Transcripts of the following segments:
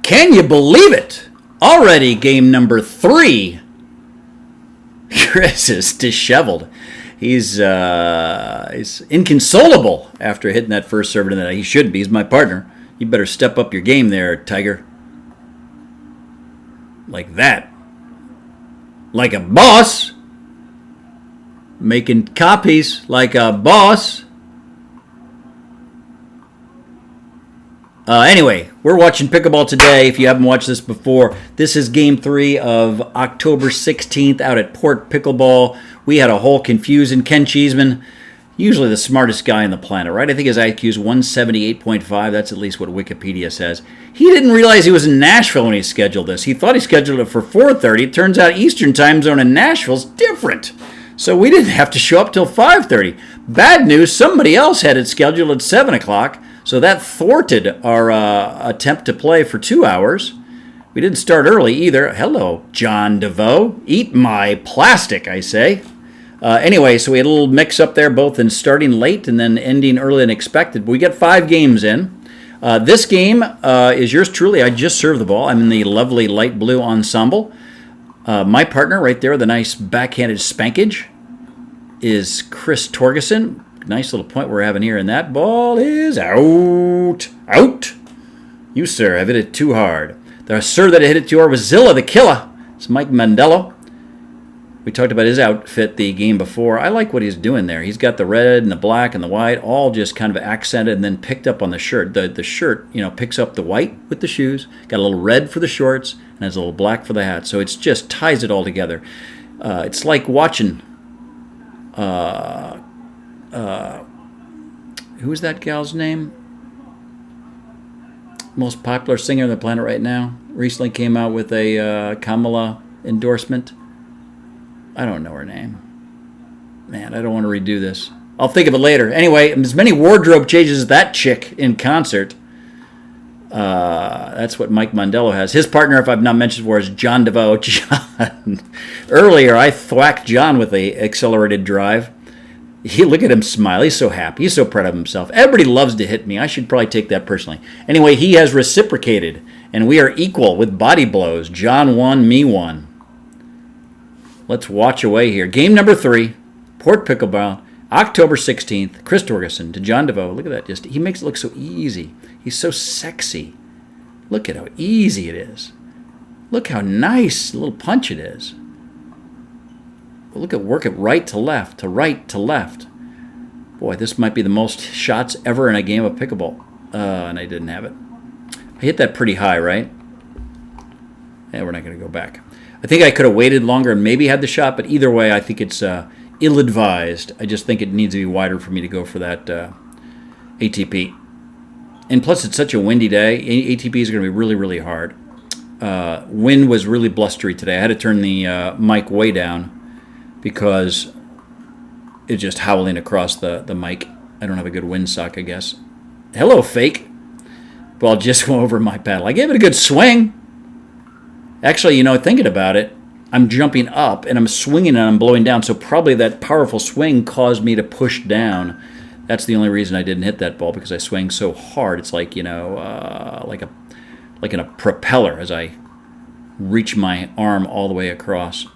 Can you believe it? Already game number 3. Chris is disheveled. He's inconsolable after hitting that first serve. And he should be. He's my partner. You better step up your game there, Tiger. Like that. Like a boss. Making copies like a boss. Anyway, we're watching Pickleball today. If you haven't watched this before, this is Game 3 of October 16th out at Port Pickleball. We had a whole confusion. Ken Cheeseman, usually the smartest guy on the planet, right? I think his IQ is 178.5. That's at least what Wikipedia says. He didn't realize he was in Nashville when he scheduled this. He thought he scheduled it for 4:30. It turns out Eastern time zone in Nashville is different. So we didn't have to show up till 5:30. Bad news, somebody else had it scheduled at 7 o'clock. So that thwarted our attempt to play for 2 hours. We didn't start early either. Hello, John DeVoe. Eat my plastic, I say. Anyway, so we had a little mix-up there, both in starting late and then ending earlier than expected. But we got 5 games in. This game is yours truly. I just served the ball. I'm in the lovely light blue ensemble. My partner right there, the nice backhanded spankage, is Chris Torgerson. Nice little point we're having here, and that ball is out. Out. You, sir, have hit it too hard. The sir that hit it too hard was Zilla, the killer. It's Mike Mandello. We talked about his outfit the game before. I like what he's doing there. He's got the red and the black and the white, all just kind of accented and then picked up on the shirt. The shirt, picks up the white with the shoes, got a little red for the shorts, and has a little black for the hat. So it's just ties it all together. It's like watching... who's that gal's name? Most popular singer on the planet right now. Recently came out with a Kamala endorsement. I don't know her name. Man, I don't want to redo this. I'll think of it later. Anyway, as many wardrobe changes as that chick in concert. That's what Mike Mandello has. His partner, if I've not mentioned before, is John DeVoe. John. Earlier, I thwacked John with a accelerated drive. Look at him smile. He's so happy. He's so proud of himself. Everybody loves to hit me. I should probably take that personally. Anyway, he has reciprocated, and we are equal with body blows. John won, me won. Let's watch away here. Game number 3, Port Pickleball, October 16th. Chris Torgerson to John DeVoe. Look at that. He makes it look so easy. He's so sexy. Look at how easy it is. Look how nice a little punch it is. Look at work it right to left, to right to left. Boy, this might be the most shots ever in a game of pickleball. And I didn't have it. I hit that pretty high, right? Yeah, we're not going to go back. I think I could have waited longer and maybe had the shot, but either way, I think it's ill-advised. I just think it needs to be wider for me to go for that ATP. And plus, it's such a windy day. ATP is going to be really, really hard. Wind was really blustery today. I had to turn the mic way down because it's just howling across the mic. I don't have a good windsock, I guess. Hello, fake. Ball just went over my paddle. I gave it a good swing. Actually, thinking about it, I'm jumping up and I'm swinging and I'm blowing down, so probably that powerful swing caused me to push down. That's the only reason I didn't hit that ball, because I swing so hard. It's like, like in a propeller as I reach my arm all the way across.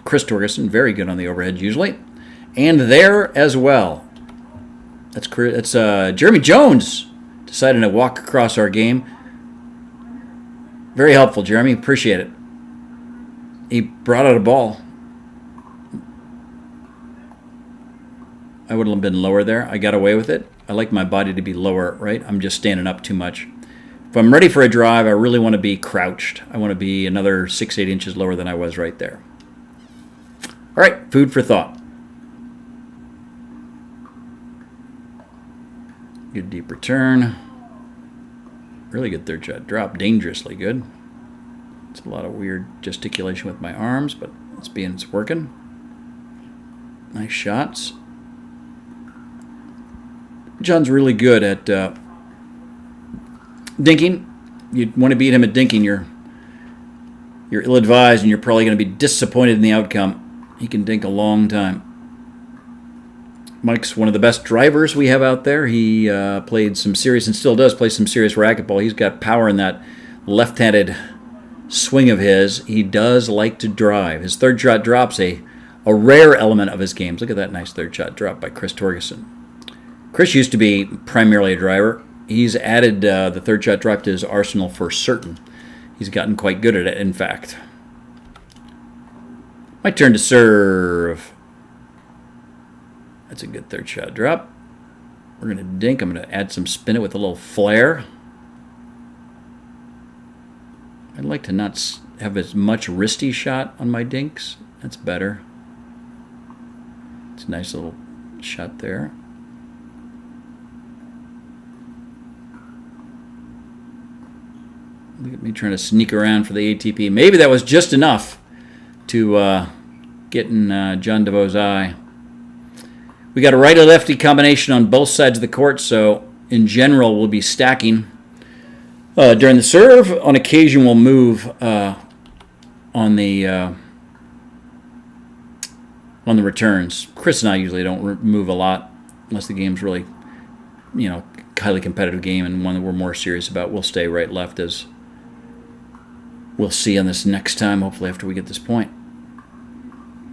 Chris Torgerson, very good on the overhead usually. And there as well. That's Jeremy Jones deciding to walk across our game. Very helpful, Jeremy. Appreciate it. He brought out a ball. I would have been lower there. I got away with it. I like my body to be lower, right? I'm just standing up too much. If I'm ready for a drive, I really want to be crouched. I want to be another 6-8 inches lower than I was right there. All right, food for thought. Good deep return. Really good third shot drop. Dangerously good. It's a lot of weird gesticulation with my arms, but it's working. Nice shots. John's really good at dinking. You want to beat him at dinking, you're ill-advised, and you're probably going to be disappointed in the outcome. He can dink a long time. Mike's one of the best drivers we have out there. He played some serious, and still does play some serious racquetball. He's got power in that left-handed swing of his. He does like to drive. His third shot drop's a rare element of his games. Look at that nice third shot drop by Chris Torgerson. Chris used to be primarily a driver. He's added the third shot drop to his arsenal for certain. He's gotten quite good at it, in fact. My turn to serve. That's a good third shot drop. We're going to dink. I'm going to add some spin it with a little flair. I'd like to not have as much wristy shot on my dinks. That's better. It's a nice little shot there. Look at me trying to sneak around for the ATP. Maybe that was just enough to get in John DeVoe's eye. We got a righty-lefty combination on both sides of the court, so in general we'll be stacking during the serve. On occasion we'll move on the returns. Chris and I usually don't move a lot unless the game's really, highly competitive game and one that we're more serious about. We'll stay right-left, as we'll see on this next time, hopefully after we get this point.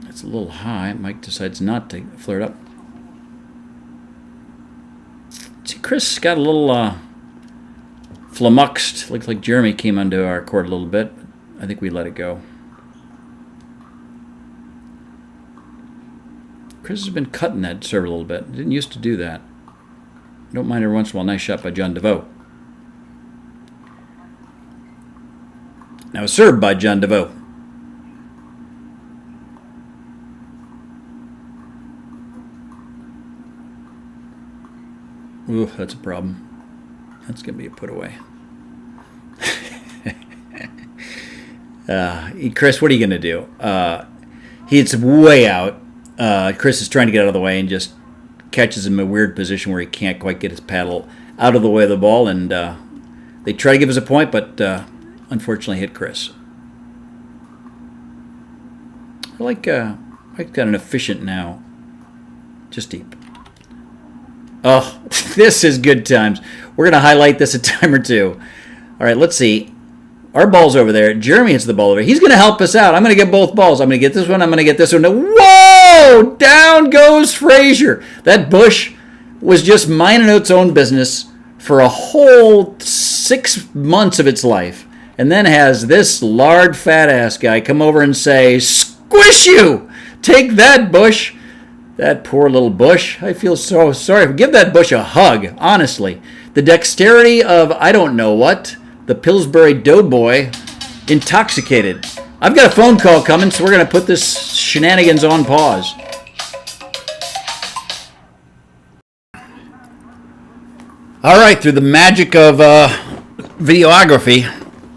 That's a little high. Mike decides not to flare it up. See, Chris got a little flummoxed. Looks like Jeremy came onto our court a little bit. I think we let it go. Chris has been cutting that serve a little bit. Didn't used to do that. Don't mind every once in a while. Nice shot by John DeVoe. Now a serve by John DeVoe. Ooh, that's a problem. That's going to be a put away. Chris, what are you going to do? It's way out. Chris is trying to get out of the way and just catches him in a weird position where he can't quite get his paddle out of the way of the ball. And they try to give us a point, but unfortunately hit Chris. I like Mike's got an efficient now. Just deep. Oh, this is good times. We're going to highlight this a time or two. All right, let's see. Our ball's over there. Jeremy hits the ball over there. He's going to help us out. I'm going to get both balls. I'm going to get this one. I'm going to get this one. Whoa! Down goes Frazier. That bush was just minding its own business for a whole 6 months of its life. And then has this lard fat ass guy come over and say, "Squish you! Take that, Bush." That poor little Bush. I feel so sorry. Give that Bush a hug, honestly. The dexterity of, I don't know what, the Pillsbury Doughboy, intoxicated. I've got a phone call coming, so we're going to put this shenanigans on pause. All right, through the magic of videography,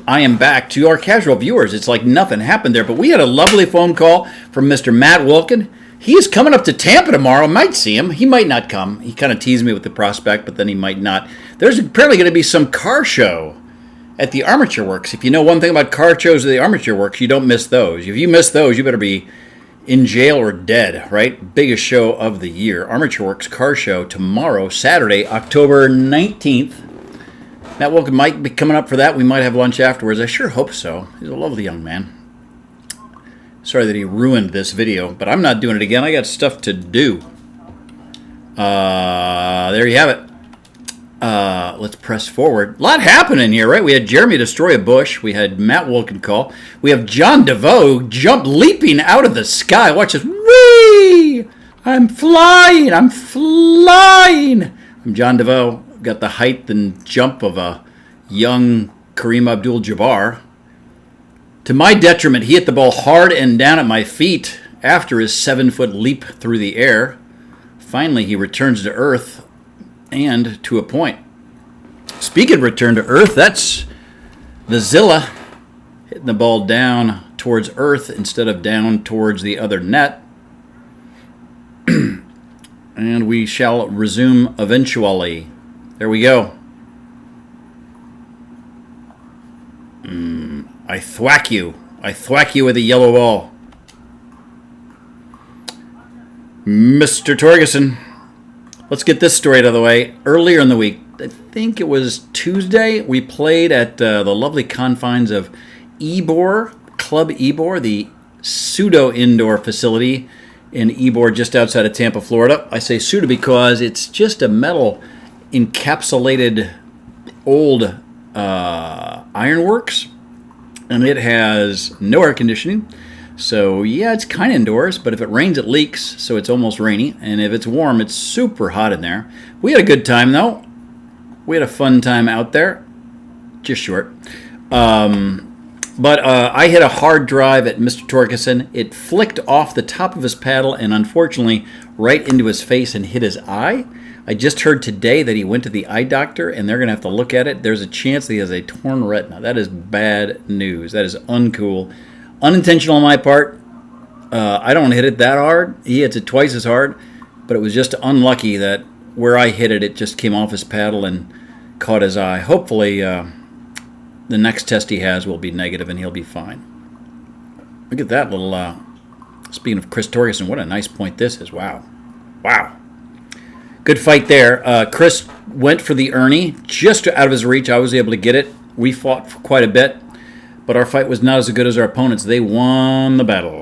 I am back to our casual viewers. It's like nothing happened there, but we had a lovely phone call from Mr. Matt Wilkin. He is coming up to Tampa tomorrow. Might see him. He might not come. He kind of teased me with the prospect, but then he might not. There's apparently going to be some car show at the Armature Works. If you know one thing about car shows at the Armature Works, you don't miss those. If you miss those, you better be in jail or dead, right? Biggest show of the year. Armature Works car show tomorrow, Saturday, October 19th. Matt Wilkin might be coming up for that. We might have lunch afterwards. I sure hope so. He's a lovely young man. Sorry that he ruined this video, but I'm not doing it again. I got stuff to do. There you have it. Let's press forward. A lot happening here, right? We had Jeremy destroy a bush. We had Matt Wilkin call. We have John DeVoe leaping out of the sky. Watch this. Whee! I'm flying. I'm flying. I'm John DeVoe. Got the height and jump of a young Kareem Abdul-Jabbar. To my detriment, he hit the ball hard and down at my feet after his 7-foot leap through the air. Finally, he returns to earth and to a point. Speaking of return to earth, that's the Zilla hitting the ball down towards earth instead of down towards the other net. And we shall resume eventually. There we go. I thwack you. I thwack you with a yellow ball. Mr. Torgerson, Let's get this story out of the way. Earlier in the week, I think it was Tuesday, we played at the lovely confines of Ybor, Club Ybor, the pseudo-indoor facility in Ybor just outside of Tampa, Florida. I say pseudo because it's just a metal encapsulated old ironworks, and it has no air conditioning. So yeah, it's kind of indoors, but if it rains, it leaks, so it's almost rainy. And if it's warm, it's super hot in there. We had a good time, though. We had a fun time out there. Just short. But I hit a hard drive at Mr. Torkelson. It flicked off the top of his paddle and unfortunately right into his face and hit his eye. I just heard today that he went to the eye doctor and they're going to have to look at it. There's a chance that he has a torn retina. That is bad news. That is uncool. Unintentional on my part. I don't hit it that hard. He hits it twice as hard. But it was just unlucky that where I hit it, it just came off his paddle and caught his eye. Hopefully, the next test he has will be negative and he'll be fine. Look at that little, speaking of Chris Torgerson, what a nice point this is. Wow. Wow. Good fight there. Chris went for the Ernie, just out of his reach. I was able to get it. We fought for quite a bit, but our fight was not as good as our opponents. They won the battle.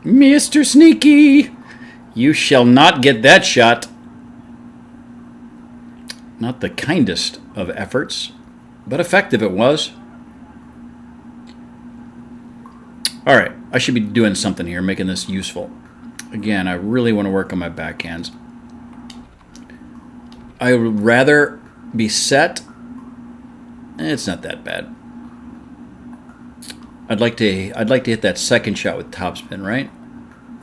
Mr. Sneaky, you shall not get that shot. Not the kindest of efforts, but effective it was. All right, I should be doing something here, making this useful. Again, I really want to work on my backhands. I would rather be set. It's not that bad. I'd like to hit that second shot with topspin, right?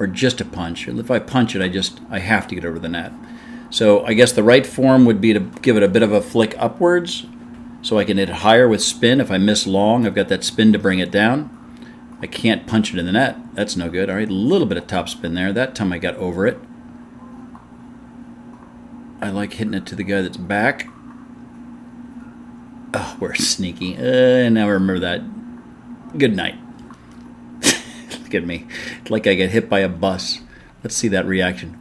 Or just a punch. If I punch it, I have to get over the net. So I guess the right form would be to give it a bit of a flick upwards so I can hit it higher with spin. If I miss long, I've got that spin to bring it down. I can't punch it in the net. That's no good. All right, a little bit of topspin there. That time I got over it. I like hitting it to the guy that's back. Oh, we're sneaky. Now I remember that. Good night. Look at me. It's like I get hit by a bus. Let's see that reaction.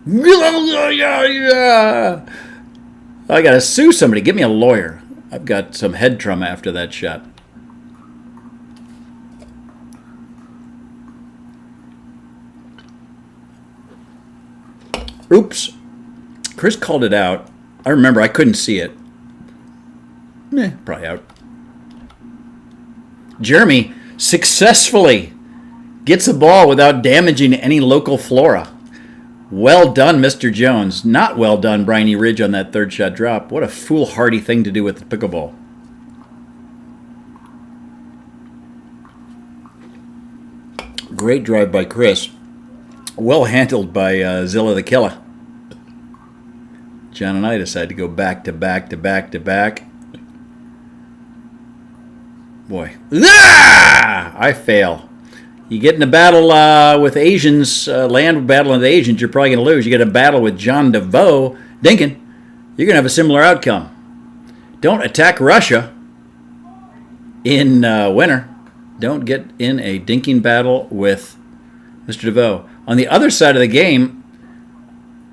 I gotta sue somebody. Give me a lawyer. I've got some head trauma after that shot. Oops. Chris called it out. I remember I couldn't see it. Probably out. Jeremy successfully gets a ball without damaging any local flora. Well done, Mr. Jones. Not well done, Briny Ridge, on that third shot drop. What a foolhardy thing to do with the pickleball. Great drive by Chris. Well handled by Zilla the Killer. John and I decided to go back to back to back to back. Boy. Ah! I fail. You get in a battle with Asians, land battle with Asians, you're probably going to lose. You get a battle with John DeVoe, Dinkin, you're going to have a similar outcome. Don't attack Russia in winter. Don't get in a dinking battle with Mr. DeVoe. On the other side of the game,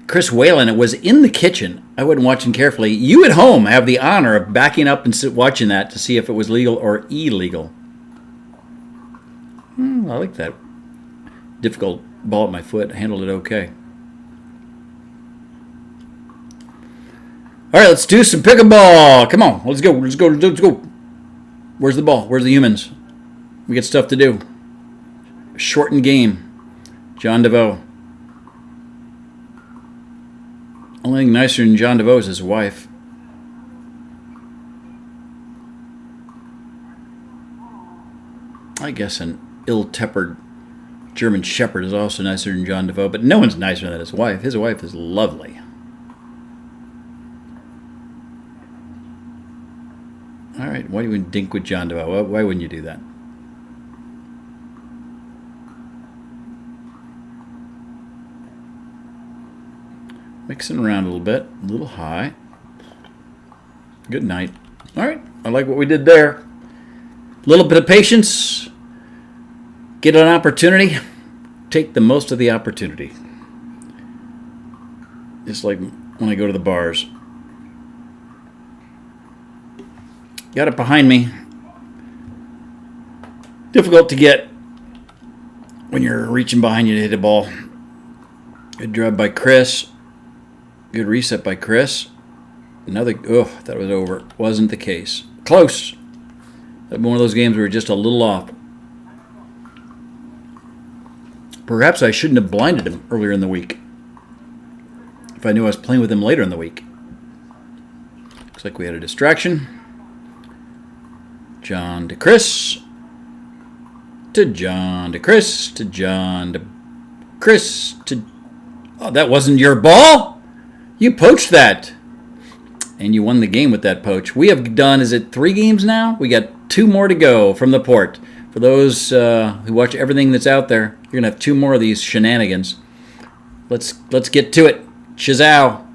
Chris Whalen was in the kitchen. I wasn't watching carefully. You at home have the honor of backing up and watching that to see if it was legal or illegal. I like that. Difficult ball at my foot. Handled it okay. All right, let's do some pickleball. Come on, let's go. Let's go. Let's go. Where's the ball? Where's the humans? We got stuff to do. Shortened game. John DeVoe. Only thing nicer than John DeVoe is his wife. I guess an ill-tempered German Shepherd is also nicer than John DeVoe, but no one's nicer than his wife. His wife is lovely. All right, why do you dink with John DeVoe? Why wouldn't you do that? Mixing around a little bit, a little high. Good night. All right, I like what we did there. A little bit of patience. Get an opportunity. take the most of the opportunity. Just like when I go to the bars. Got it behind me. Difficult to get when you're reaching behind you to hit a ball. Good drive by Chris. Good reset by Chris. Another, that was over. Wasn't the case. Close. One of those games where we're just a little off. Perhaps I shouldn't have blinded him earlier in the week. If I knew I was playing with him later in the week. Looks like we had a distraction. John to Chris. To John to Chris. To John to Chris. To... Oh, that wasn't your ball? You poached that. And you won the game with that poach. We have done, is it 3 games now? We got 2 more to go from the port. For those who watch everything that's out there, you're going to have 2 more of these shenanigans. Let's get to it. Chizow.